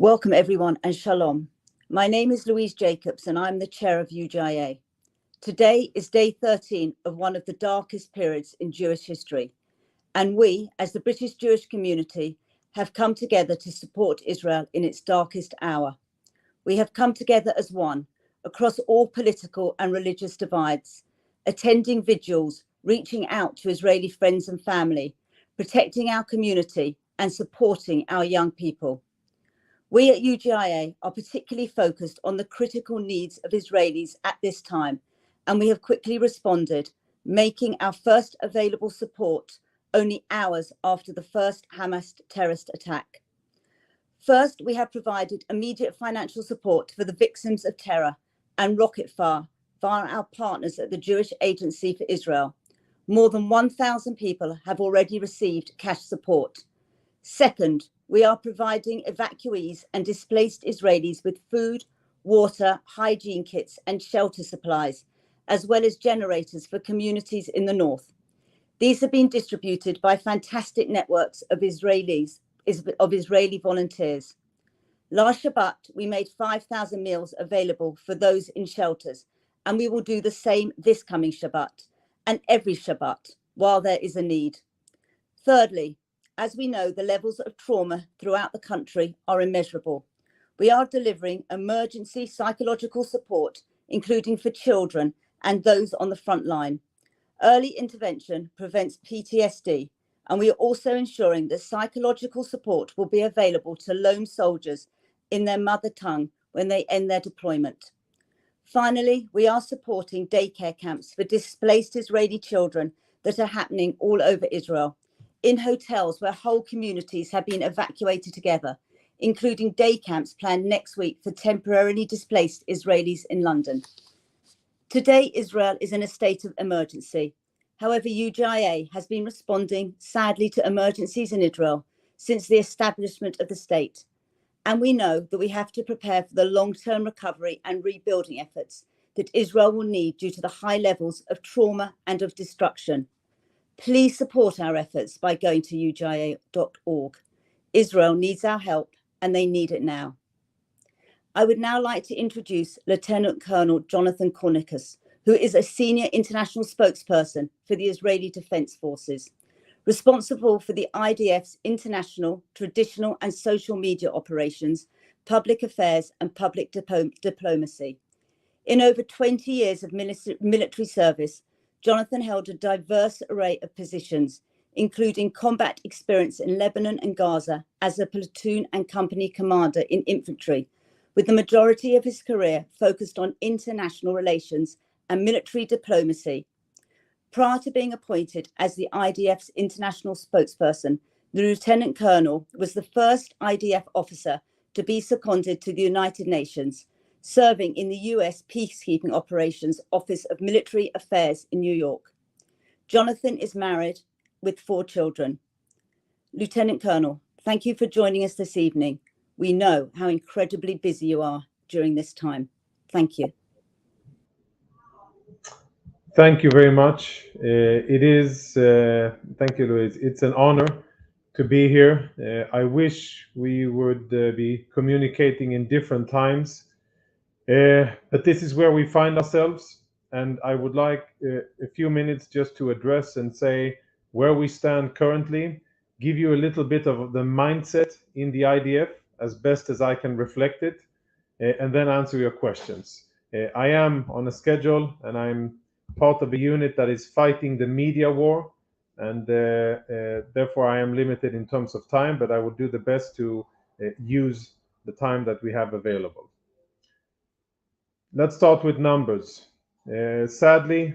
Welcome everyone and shalom. My name is Louise Jacobs and I'm the chair of UJIA. Today is day 13 of one of the darkest periods in Jewish history. And we, as the British Jewish community, have come together to support Israel in its darkest hour. We have come together as one, across all political and religious divides, attending vigils, reaching out to Israeli friends and family, protecting our community and supporting our young people. We at UJIA are particularly focused on the critical needs of Israelis at this time, and we have quickly responded, making our first available support only hours after the first Hamas terrorist attack. First, we have provided immediate financial support for the victims of terror and rocket fire via our partners at the Jewish Agency for Israel. More than 1,000 people have already received cash support. Second, we are providing evacuees and displaced Israelis with food, water, hygiene kits and shelter supplies, as well as generators for communities in the north. These have been distributed by fantastic networks of Israeli volunteers. Last Shabbat, we made 5,000 meals available for those in shelters, and we will do the same this coming Shabbat and every Shabbat while there is a need. Thirdly, as we know, the levels of trauma throughout the country are immeasurable. We are delivering emergency psychological support, including for children and those on the front line. Early intervention prevents PTSD, and we are also ensuring that psychological support will be available to lone soldiers in their mother tongue when they end their deployment. Finally, we are supporting daycare camps for displaced Israeli children that are happening all over Israel, in hotels where whole communities have been evacuated together, including day camps planned next week for temporarily displaced Israelis in London. Today, Israel is in a state of emergency. However, UJIA has been responding, sadly, to emergencies in Israel since the establishment of the state. And we know that we have to prepare for the long-term recovery and rebuilding efforts that Israel will need due to the high levels of trauma and of destruction. Please support our efforts by going to UJIA.org. Israel needs our help and they need it now. I would now like to introduce Lieutenant Colonel Jonathan Conricus, who is a senior international spokesperson for the Israeli Defense Forces, responsible for the IDF's international, traditional and social media operations, public affairs and public diplomacy. In over 20 years of military service, Jonathan held a diverse array of positions, including combat experience in Lebanon and Gaza as a platoon and company commander in infantry, with the majority of his career focused on international relations and military diplomacy. Prior to being appointed as the IDF's international spokesperson, the Lieutenant Colonel was the first IDF officer to be seconded to the United Nations, serving in the US Peacekeeping Operations Office of Military Affairs in New York. Jonathan is married with 4 children. Lieutenant Colonel, thank you for joining us this evening. We know how incredibly busy you are during this time. Thank you. Thank you very much. Thank you, Louise. It's an honor to be here. I wish we would be communicating in different times, but this is where we find ourselves. And I would like a few minutes just to address and say where we stand currently, give you a little bit of the mindset in the IDF as best as I can reflect it, and then answer your questions. I am on a schedule and I'm part of a unit that is fighting the media war, and therefore I am limited in terms of time, but I will do the best to use the time that we have available. Let's start with numbers. Sadly,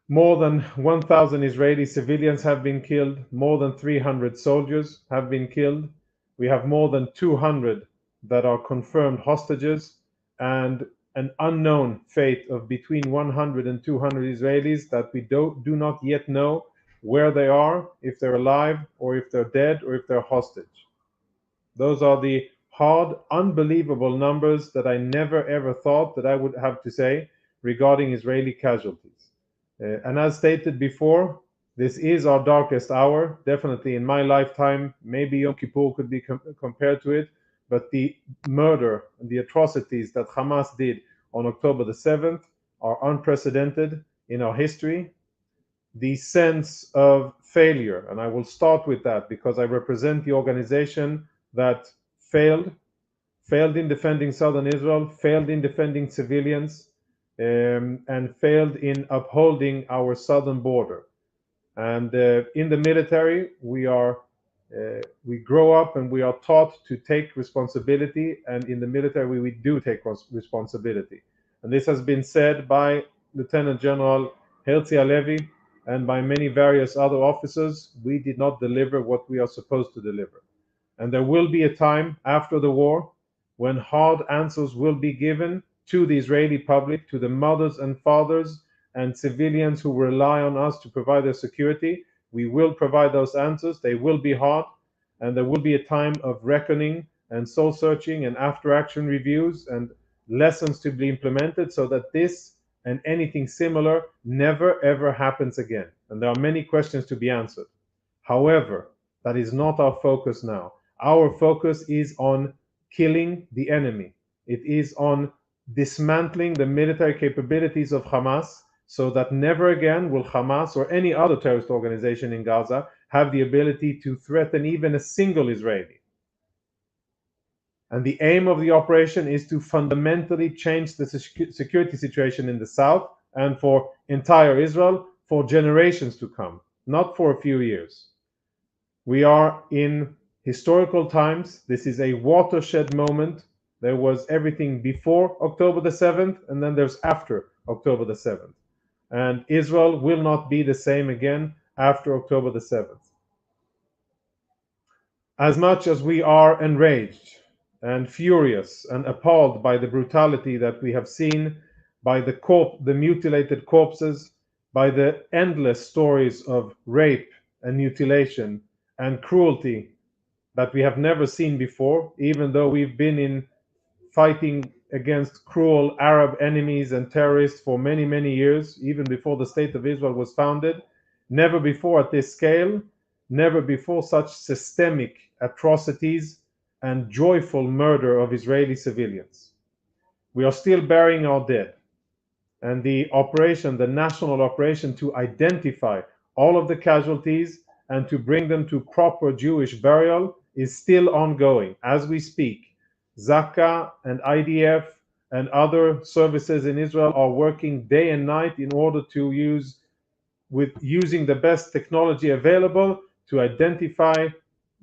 more than 1,000 Israeli civilians have been killed, more than 300 soldiers have been killed. We have more than 200 that are confirmed hostages, and an unknown fate of between 100 and 200 Israelis that we do not yet know where they are, if they're alive or if they're dead or if they're hostage. Those are the hard, unbelievable numbers that I never ever thought that I would have to say regarding Israeli casualties. And as stated before, this is our darkest hour, definitely in my lifetime. Maybe Yom Kippur could be compared to it, but the murder and the atrocities that Hamas did on October the 7th are unprecedented in our history. The sense of failure, and I will start with that because I represent the organization that failed in defending southern Israel, failed in defending civilians, and failed in upholding our southern border. And in the military, we grow up and we are taught to take responsibility, and in the military we do take responsibility. And this has been said by Lieutenant General Herzi Halevi and by many various other officers. We did not deliver what we are supposed to deliver. And there will be a time after the war when hard answers will be given to the Israeli public, to the mothers and fathers and civilians who rely on us to provide their security. We will provide those answers. They will be hard, and there will be a time of reckoning and soul searching and after action reviews and lessons to be implemented so that this and anything similar never ever happens again. And there are many questions to be answered. However, that is not our focus now. Our focus is on killing the enemy. It is on dismantling the military capabilities of Hamas so that never again will Hamas or any other terrorist organization in Gaza have the ability to threaten even a single Israeli. And the aim of the operation is to fundamentally change the security situation in the south and for entire Israel for generations to come, not for a few years. We are in historical times. This is a watershed moment. There was everything before October the 7th, and then there's after October the 7th. And Israel will not be the same again after October the 7th. As much as we are enraged and furious and appalled by the brutality that we have seen, by the mutilated corpses, by the endless stories of rape and mutilation and cruelty that we have never seen before, even though we've been in fighting against cruel Arab enemies and terrorists for many, many years, even before the State of Israel was founded. Never before at this scale, never before such systemic atrocities and joyful murder of Israeli civilians. We are still burying our dead. And the operation, the national operation to identify all of the casualties and to bring them to proper Jewish burial is still ongoing as we speak. Zaka and IDF and other services in Israel are working day and night in order to using the best technology available to identify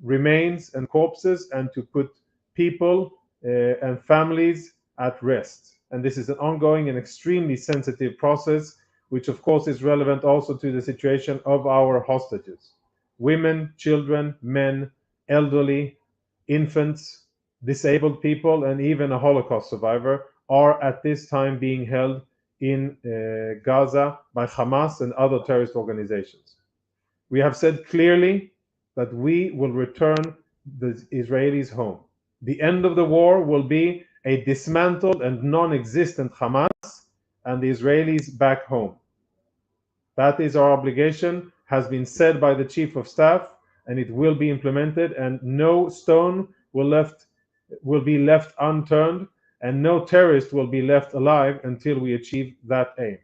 remains and corpses and to put people and families at rest. And this is an ongoing and extremely sensitive process, which of course is relevant also to the situation of our hostages. Women, children, men, elderly, infants, disabled people, and even a Holocaust survivor are at this time being held in Gaza by Hamas and other terrorist organizations. We have said clearly that we will return the Israelis home. The end of the war will be a dismantled and non-existent Hamas and the Israelis back home. That is our obligation, has been said by the Chief of Staff, and it will be implemented, and no stone will be left unturned, and no terrorist will be left alive until we achieve that aim.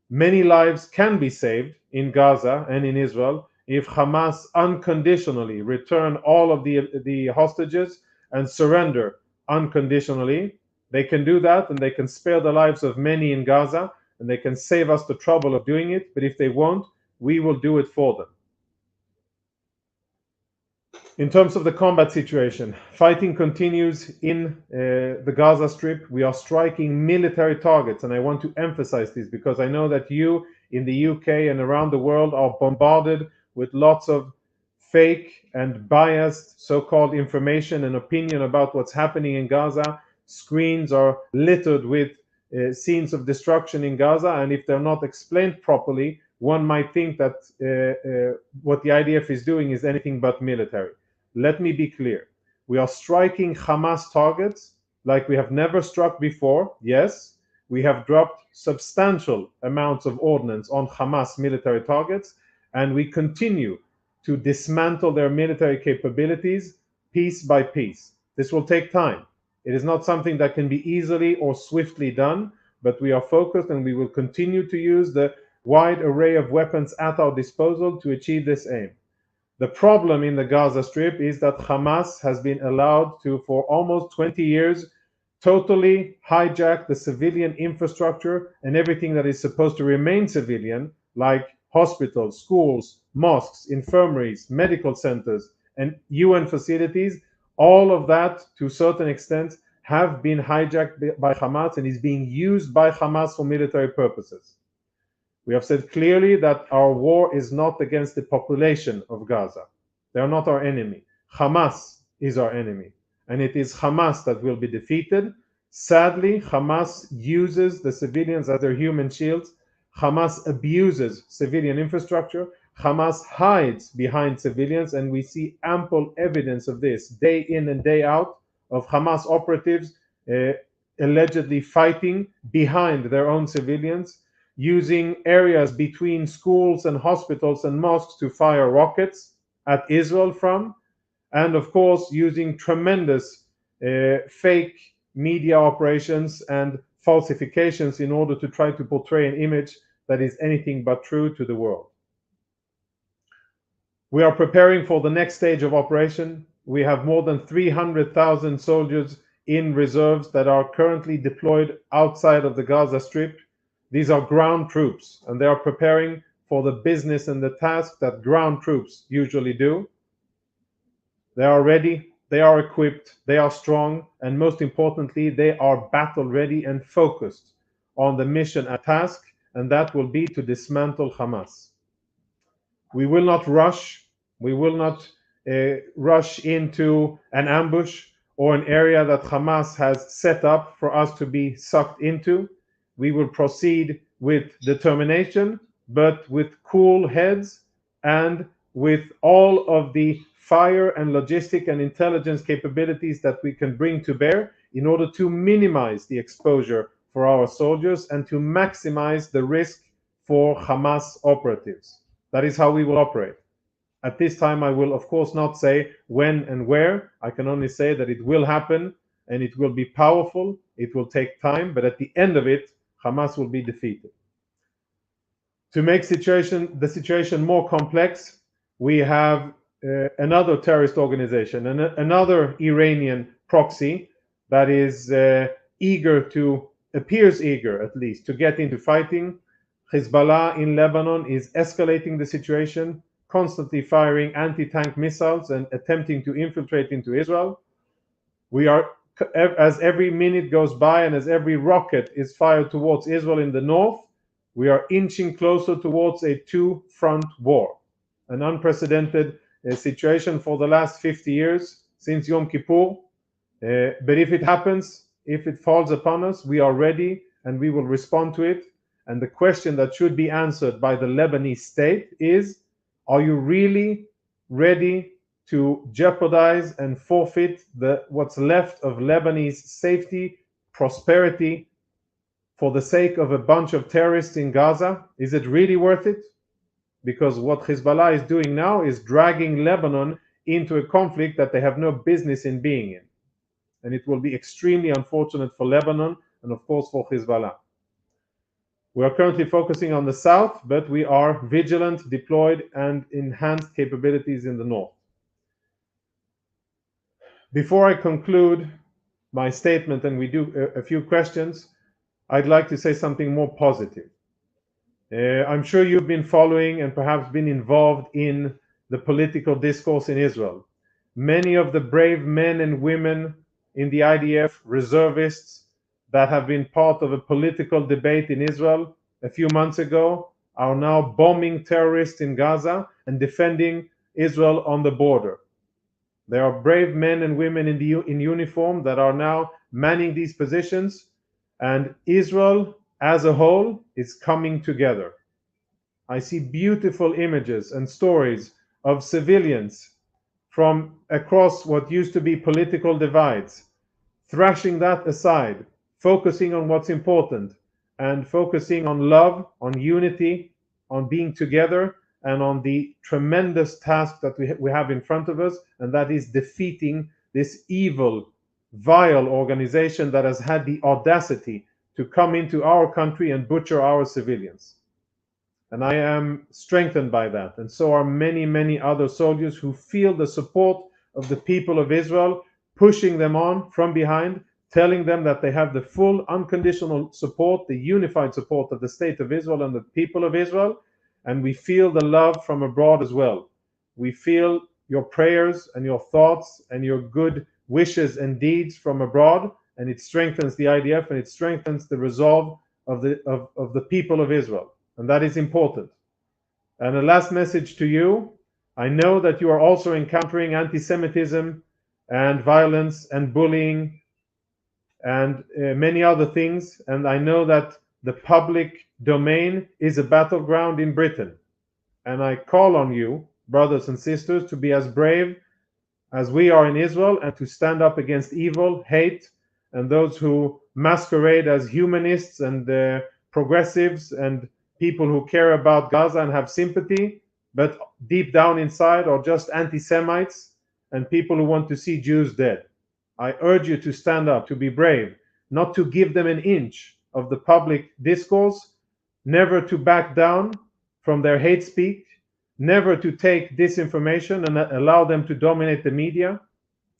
Many lives can be saved in Gaza and in Israel if Hamas unconditionally return all of the hostages and surrender unconditionally. They can do that, and they can spare the lives of many in Gaza, and they can save us the trouble of doing it. But if they won't, we will do it for them. In terms of the combat situation, fighting continues in the Gaza Strip. We are striking military targets, and I want to emphasize this because I know that you in the UK and around the world are bombarded with lots of fake and biased so-called information and opinion about what's happening in Gaza. Screens are littered with scenes of destruction in Gaza, and if they're not explained properly, one might think that what the IDF is doing is anything but military. Let me be clear. We are striking Hamas targets like we have never struck before. Yes, we have dropped substantial amounts of ordnance on Hamas military targets, and we continue to dismantle their military capabilities piece by piece. This will take time. It is not something that can be easily or swiftly done, but we are focused and we will continue to use the wide array of weapons at our disposal to achieve this aim. The problem in the Gaza Strip is that Hamas has been allowed to, for almost 20 years, totally hijack the civilian infrastructure and everything that is supposed to remain civilian, like hospitals, schools, mosques, infirmaries, medical centers, and UN facilities. All of that, to a certain extent, have been hijacked by Hamas and is being used by Hamas for military purposes. We have said clearly that our war is not against the population of Gaza. They are not our enemy. Hamas is our enemy, and it is Hamas that will be defeated. Sadly, Hamas uses the civilians as their human shields. Hamas abuses civilian infrastructure. Hamas hides behind civilians, and we see ample evidence of this day in and day out, of Hamas operatives allegedly fighting behind their own civilians, using areas between schools and hospitals and mosques to fire rockets at Israel from, and of course using tremendous fake media operations and falsifications in order to try to portray an image that is anything but true to the world. We are preparing for the next stage of operation. We have more than 300,000 soldiers in reserves that are currently deployed outside of the Gaza Strip. These are ground troops, and they are preparing for the business and the task that ground troops usually do. They are ready, they are equipped, they are strong, and most importantly, they are battle ready and focused on the mission and task, and that will be to dismantle Hamas. We will not rush. We will not rush into an ambush or an area that Hamas has set up for us to be sucked into. We will proceed with determination, but with cool heads and with all of the fire and logistic and intelligence capabilities that we can bring to bear in order to minimize the exposure for our soldiers and to maximize the risk for Hamas operatives. That is how we will operate. At this time, I will of course not say when and where. I can only say that it will happen and it will be powerful. It will take time, but at the end of it, Hamas will be defeated. To make the situation more complex, we have another terrorist organization, another Iranian proxy that is appears eager at least, to get into fighting. Hezbollah in Lebanon is escalating the situation, constantly firing anti-tank missiles and attempting to infiltrate into Israel. We are, as every minute goes by and as every rocket is fired towards Israel in the north, we are inching closer towards a two-front war, an unprecedented situation for the last 50 years since Yom Kippur. But if it happens, if it falls upon us, we are ready and we will respond to it. And the question that should be answered by the Lebanese state is, are you really ready to jeopardize and forfeit what's left of Lebanese safety, prosperity, for the sake of a bunch of terrorists in Gaza? Is it really worth it? Because what Hezbollah is doing now is dragging Lebanon into a conflict that they have no business in being in. And it will be extremely unfortunate for Lebanon and of course for Hezbollah. We are currently focusing on the south, but we are vigilant, deployed, and enhanced capabilities in the north. Before I conclude my statement and we do a few questions, I'd like to say something more positive. I'm sure you've been following and perhaps been involved in the political discourse in Israel. Many of the brave men and women in the IDF, reservists, that have been part of a political debate in Israel a few months ago are now bombing terrorists in Gaza and defending Israel on the border. There are brave men and women in uniform that are now manning these positions, and Israel as a whole is coming together. I see beautiful images and stories of civilians from across what used to be political divides, thrashing that aside, focusing on what's important, and focusing on love, on unity, on being together, and on the tremendous task that we have in front of us, and that is defeating this evil, vile organization that has had the audacity to come into our country and butcher our civilians. And I am strengthened by that. And so are many, many other soldiers who feel the support of the people of Israel, pushing them on from behind, telling them that they have the full unconditional support, the unified support of the state of Israel and the people of Israel. And we feel the love from abroad as well. We feel your prayers and your thoughts and your good wishes and deeds from abroad, and it strengthens the IDF and it strengthens the resolve of the people of Israel. And that is important. And a last message to you. I know that you are also encountering anti-Semitism and violence and bullying and many other things. And I know that the public domain is a battleground in Britain. And I call on you, brothers and sisters, to be as brave as we are in Israel and to stand up against evil, hate, and those who masquerade as humanists and progressives and people who care about Gaza and have sympathy, but deep down inside are just anti-Semites and people who want to see Jews dead. I urge you to stand up, to be brave, not to give them an inch of the public discourse, never to back down from their hate speech, never to take disinformation and allow them to dominate the media,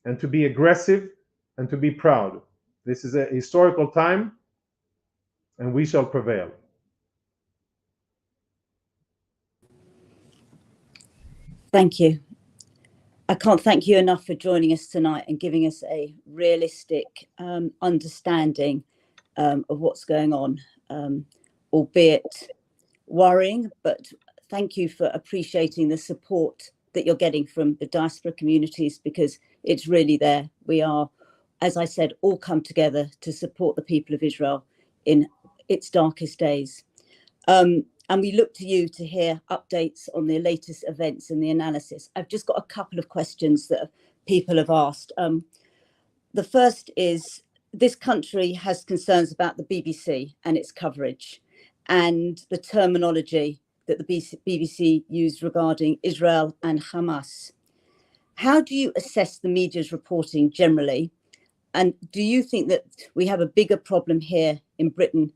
and to be aggressive and to be proud. This is a historical time, and we shall prevail. Thank you. I can't thank you enough for joining us tonight and giving us a realistic understanding of what's going on, albeit worrying, but thank you for appreciating the support that you're getting from the diaspora communities, because it's really there. We are, as I said, all come together to support the people of Israel in its darkest days. And we look to you to hear updates on the latest events and the analysis. I've just got a couple of questions that people have asked. The first is, this country has concerns about the BBC and its coverage and the terminology that the BBC used regarding Israel and Hamas. How do you assess the media's reporting generally? And do you think that we have a bigger problem here in Britain?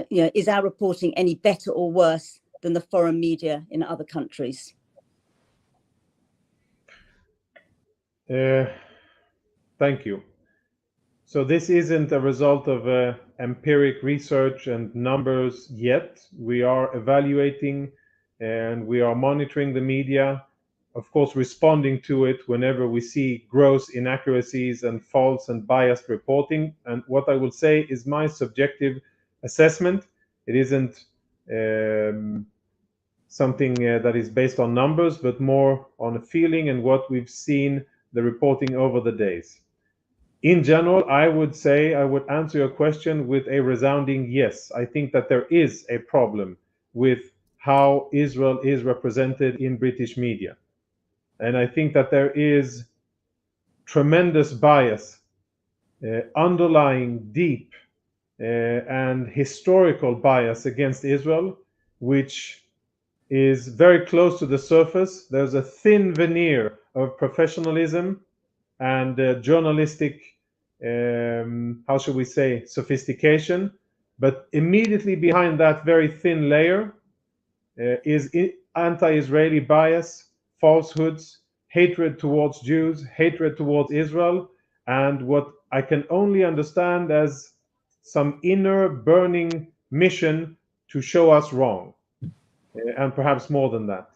Is our reporting any better or worse than the foreign media in other countries? Thank you. So this isn't a result of empiric research and numbers yet. We are evaluating and we are monitoring the media, of course, responding to it whenever we see gross inaccuracies and false and biased reporting. And what I will say is my subjective assessment. It isn't something that is based on numbers, but more on a feeling and what we've seen the reporting over the days. In general, I would say, I would answer your question with a resounding yes. I think that there is a problem with how Israel is represented in British media. And I think that there is tremendous bias, underlying deep and historical bias against Israel, which is very close to the surface. There's a thin veneer of professionalism and journalistic, how should we say, sophistication. But immediately behind that very thin layer is anti-Israeli bias, falsehoods, hatred towards Jews, hatred towards Israel, and what I can only understand as some inner burning mission to show us wrong, and perhaps more than that.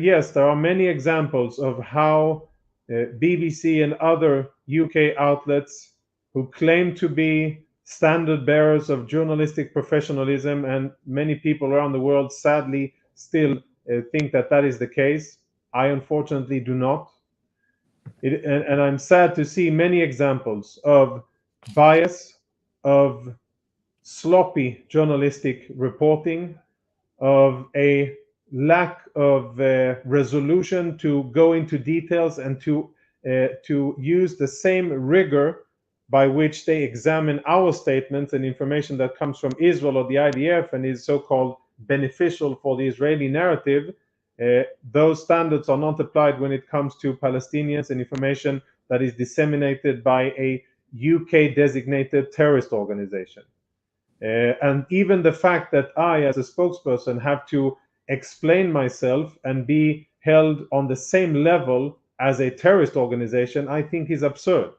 Yes, there are many examples of how BBC and other UK outlets who claim to be standard bearers of journalistic professionalism, and many people around the world sadly still think that that is the case. I unfortunately do not. And I'm sad to see many examples of bias, of sloppy journalistic reporting, of a lack of resolution to go into details and to use the same rigor by which they examine our statements and information that comes from Israel or the IDF and is so-called beneficial for the Israeli narrative. Those standards are not applied when it comes to Palestinians and information that is disseminated by a UK designated terrorist organization. And even the fact that I, as a spokesperson, have to explain myself and be held on the same level as a terrorist organization, I think is absurd.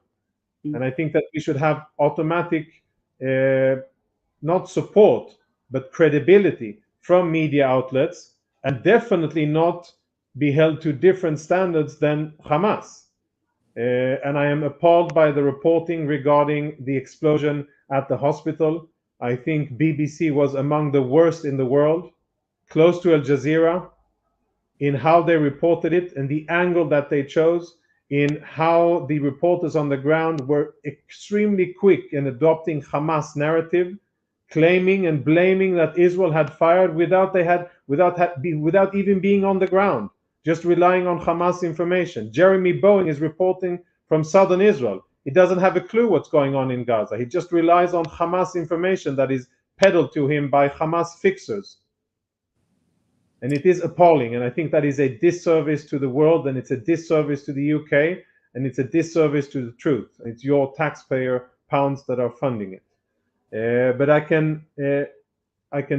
And I think that we should have automatic, not support, but credibility from media outlets, and definitely not be held to different standards than Hamas. And I am appalled by the reporting regarding the explosion at the hospital. I think BBC was among the worst in the world, close to Al Jazeera, in how they reported it and the angle that they chose, in how the reporters on the ground were extremely quick in adopting Hamas narrative, claiming and blaming that Israel had fired without even being on the ground, just relying on Hamas information. Jeremy Bowen is reporting from southern Israel. He doesn't have a clue what's going on in Gaza. He just relies on Hamas information that is peddled to him by Hamas fixers. And it is appalling, and I think that is a disservice to the world, and it's a disservice to the UK, and it's a disservice to the truth. It's your taxpayer pounds that are funding it. But I can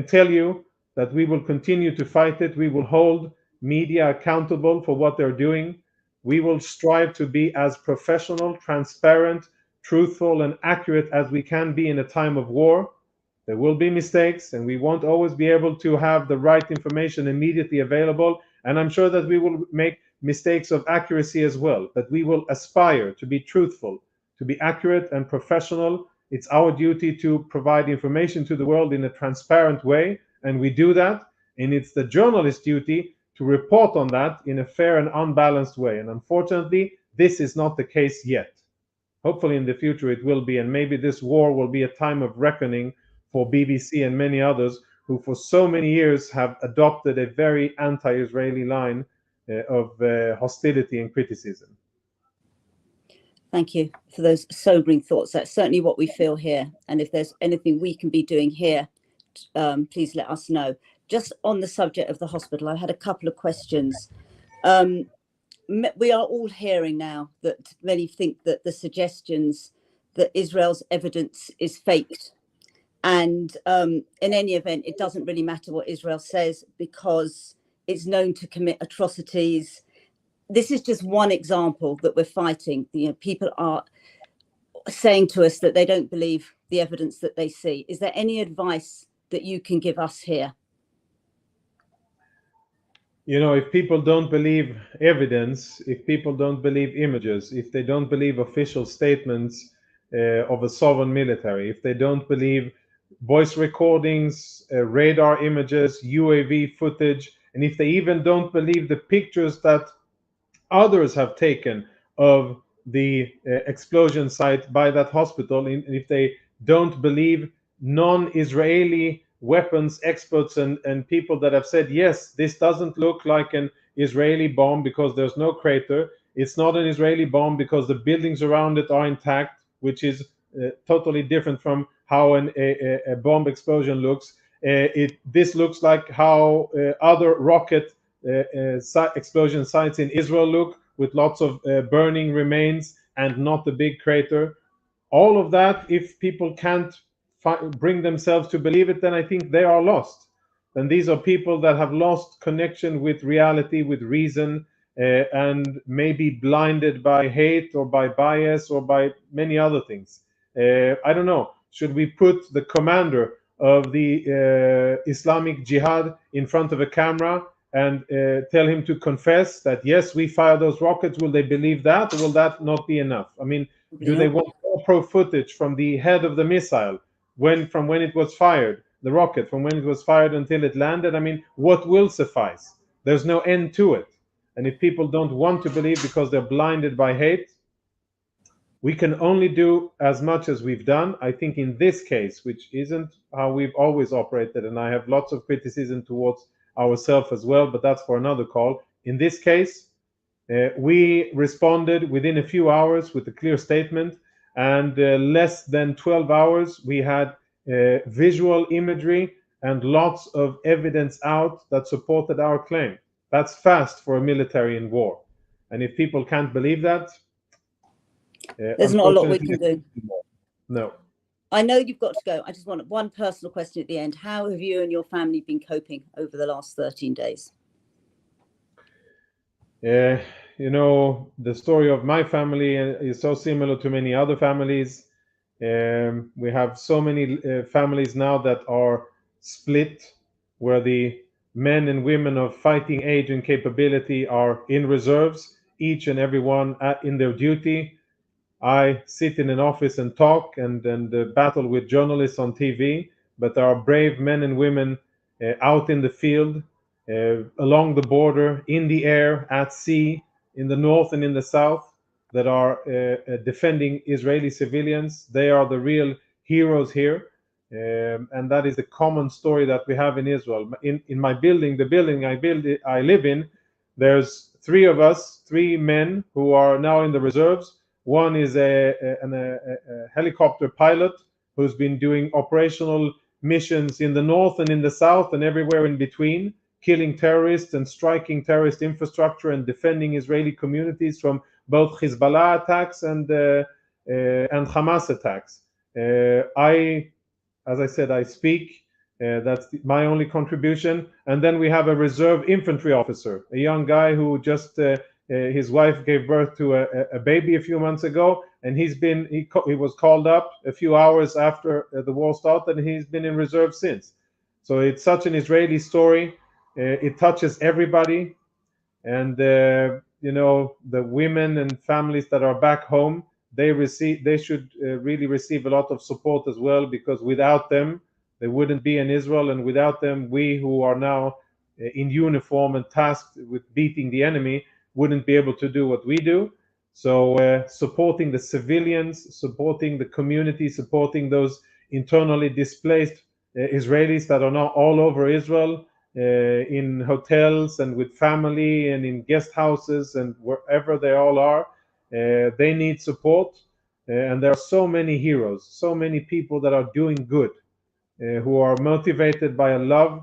tell you that we will continue to fight it. We will hold media accountable for what they're doing. We will strive to be as professional, transparent, truthful, and accurate as we can be in a time of war. There will be mistakes, and we won't always be able to have the right information immediately available. And I'm sure that we will make mistakes of accuracy as well. But we will aspire to be truthful, to be accurate and professional. It's our duty to provide information to the world in a transparent way, and we do that. And it's the journalist's duty to report on that in a fair and unbalanced way. And unfortunately, this is not the case yet. Hopefully in the future it will be, and maybe this war will be a time of reckoning for BBC and many others who for so many years have adopted a very anti-Israeli line of hostility and criticism. Thank you for those sobering thoughts. That's certainly what we feel here. And if there's anything we can be doing here, please let us know. Just on the subject of the hospital, I had a couple of questions. We are all hearing now that many think that the suggestions that Israel's evidence is faked. And in any event, it doesn't really matter what Israel says because it's known to commit atrocities. This is just one example that we're fighting. People are saying to us that they don't believe the evidence that they see. Is there any advice that you can give us here? If people don't believe evidence, if people don't believe images, if they don't believe official statements of a sovereign military, if they don't believe voice recordings, radar images, UAV footage, and if they even don't believe the pictures that others have taken of the explosion site by that hospital, and if they don't believe non-Israeli weapons experts and people that have said, yes, this doesn't look like an Israeli bomb because there's no crater. It's not an Israeli bomb because the buildings around it are intact, which is totally different from how a bomb explosion looks. This looks like how other rocket explosion sites in Israel look, with lots of burning remains and not a big crater. All of that, if people can't bring themselves to believe it, then I think they are lost. And these are people that have lost connection with reality, with reason, and maybe blinded by hate or by bias or by many other things. I don't know. Should we put the commander of the Islamic Jihad in front of a camera and tell him to confess that, yes, we fired those rockets? Will they believe that, or will that not be enough? I mean, do they want GoPro footage from the head of the missile, from when it was fired, the rocket, from when it was fired until it landed? I mean, what will suffice? There's no end to it. And if people don't want to believe because they're blinded by hate, we can only do as much as we've done. I think in this case, which isn't how we've always operated, and I have lots of criticism towards ourselves as well, but that's for another call. In this case, we responded within a few hours with a clear statement, and less than 12 hours, we had visual imagery and lots of evidence out that supported our claim. That's fast for a military in war. And if people can't believe that, there's not a lot we can do. No. I know you've got to go. I just want one personal question at the end. How have you and your family been coping over the last 13 days? You know, the story of my family is so similar to many other families. We have so many families now that are split, where the men and women of fighting age and capability are in reserves, each and every one in their duty. I sit in an office and talk and battle with journalists on TV, but there are brave men and women out in the field, along the border, in the air, at sea, in the north and in the south, that are defending Israeli civilians. They are the real heroes here. And that is a common story that we have in Israel. In my building, the building I live in, there's three of us, three men who are now in the reserves. One is a helicopter pilot who's been doing operational missions in the north and in the south and everywhere in between, killing terrorists and striking terrorist infrastructure and defending Israeli communities from both Hezbollah attacks and Hamas attacks. As I said, I speak. That's my only contribution. And then we have a reserve infantry officer, a young guy who just his wife gave birth to a baby a few months ago, and he was called up a few hours after the war started, and he's been in reserve since. So it's such an Israeli story. It touches everybody, and you know, the women and families that are back home, they should really receive a lot of support as well, because without them, there wouldn't be an Israel, and without them, we who are now in uniform and tasked with beating the enemy wouldn't be able to do what we do. So supporting the civilians, supporting the community, supporting those internally displaced Israelis that are now all over Israel, in hotels and with family and in guest houses and wherever they all are. They need support. And there are so many heroes, so many people that are doing good, who are motivated by a love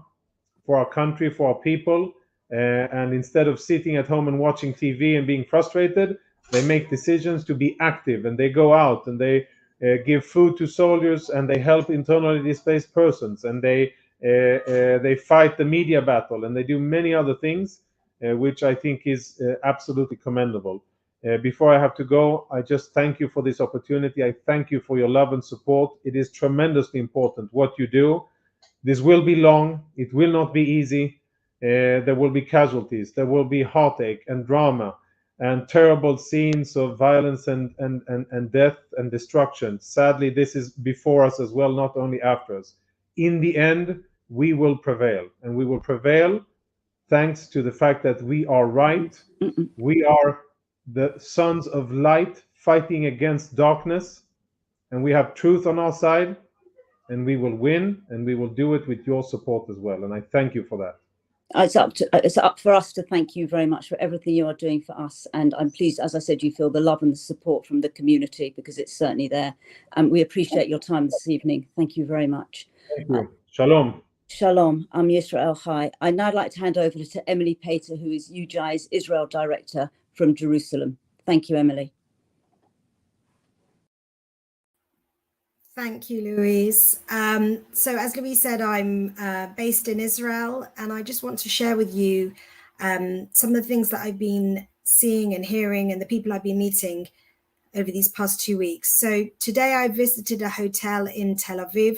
for our country, for our people. And instead of sitting at home and watching TV and being frustrated, they make decisions to be active, and they go out and they give food to soldiers, and they help internally displaced persons, and they fight the media battle, and they do many other things, which I think is absolutely commendable. Before I have to go, I just thank you for this opportunity. I thank you for your love and support. It is tremendously important what you do. This will be long. It will not be easy. There will be casualties. There will be heartache and drama and terrible scenes of violence and death and destruction. Sadly, this is before us as well, not only after us. In the end, we will prevail, and we will prevail thanks to the fact that we are right. We are the sons of light fighting against darkness, and we have truth on our side, and we will win, and we will do it with your support as well. And I thank you for that. It's up for us to thank you very much for everything you are doing for us. And I'm pleased, as I said, you feel the love and the support from the community, because it's certainly there. And we appreciate your time this evening. Thank you very much. Thank you. Shalom. Shalom. I'm Yisrael Chai. I'd now like to hand over to Emily Pater, who is UJIA's Israel Director from Jerusalem. Thank you, Emily. Thank you, Louise. So as Louise said, I'm based in Israel, and I just want to share with you some of the things that I've been seeing and hearing, and the people I've been meeting over these past 2 weeks. So today I visited a hotel in Tel Aviv,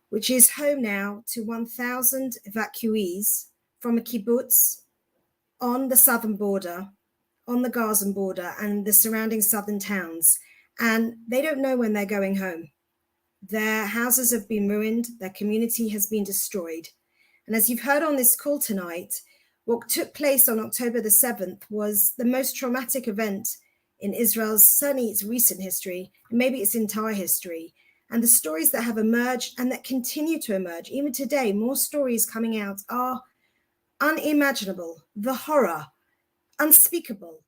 which is home now to 1,000 evacuees from a kibbutz on the southern border, on the Gaza border and the surrounding southern towns. And they don't know when they're going home. Their houses have been ruined, their community has been destroyed. And as you've heard on this call tonight, what took place on October the 7th was the most traumatic event in Israel's, certainly its recent history, and maybe its entire history. And the stories that have emerged and that continue to emerge, even today, more stories coming out, are unimaginable, the horror, unspeakable.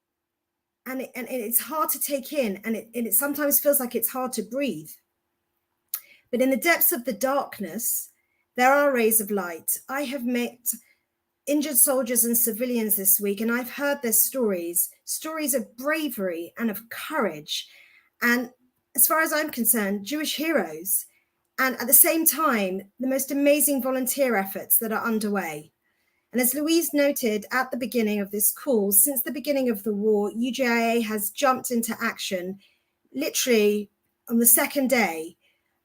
And it's hard to take in, and it sometimes feels like it's hard to breathe. But in the depths of the darkness, there are rays of light. I have met injured soldiers and civilians this week, and I've heard their stories of bravery and of courage. And as far as I'm concerned, Jewish heroes. And at the same time, the most amazing volunteer efforts that are underway. And as Louise noted at the beginning of this call, since the beginning of the war, UJIA has jumped into action literally on the second day.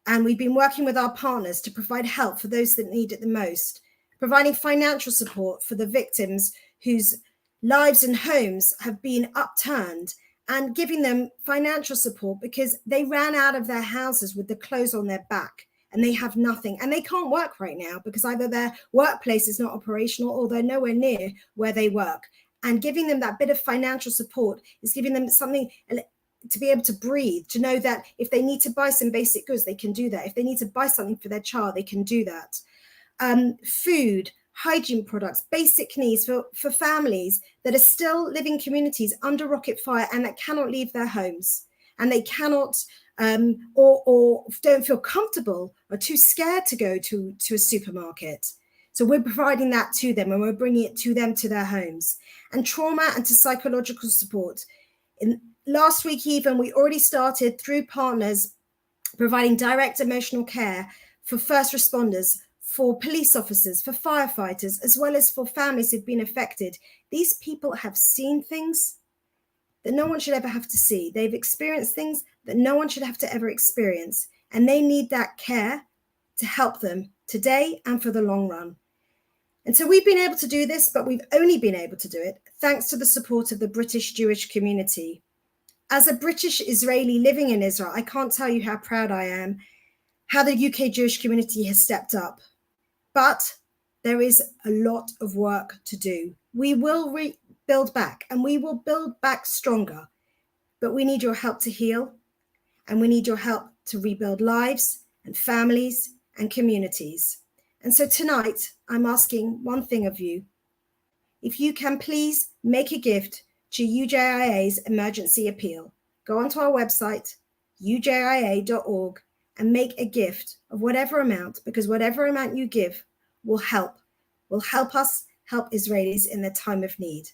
And we've been working with our partners to provide help for those that need it the most, providing financial support for the victims whose lives and homes have been upturned, and giving them financial support because they ran out of their houses with the clothes on their back and they have nothing, and they can't work right now because either their workplace is not operational or they're nowhere near where they work. And giving them that bit of financial support is giving them something to be able to breathe, to know that if they need to buy some basic goods, they can do that. If they need to buy something for their child, they can do that. Food, hygiene products, basic needs for families that are still living communities under rocket fire and that cannot leave their homes, and they cannot or don't feel comfortable or too scared to go to a supermarket. So we're providing that to them, and we're bringing it to them, to their homes. And trauma and to psychological support. Last week even, we already started through partners providing direct emotional care for first responders, for police officers, for firefighters, as well as for families who've been affected. These people have seen things that no one should ever have to see. They've experienced things that no one should have to ever experience, and they need that care to help them today and for the long run. And so we've been able to do this, but we've only been able to do it thanks to the support of the British Jewish community. As a British Israeli living in Israel, I can't tell you how proud I am how the UK Jewish community has stepped up. But there is a lot of work to do. We will build back, and we will build back stronger. But we need your help to heal, and we need your help to rebuild lives and families and communities. And so tonight, I'm asking one thing of you. If you can please make a gift to UJIA's emergency appeal. Go onto our website, ujia.org, and make a gift of whatever amount, because whatever amount you give will help us help Israelis in their time of need.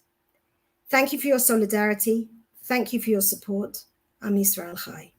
Thank you for your solidarity. Thank you for your support. Am Yisrael Chai.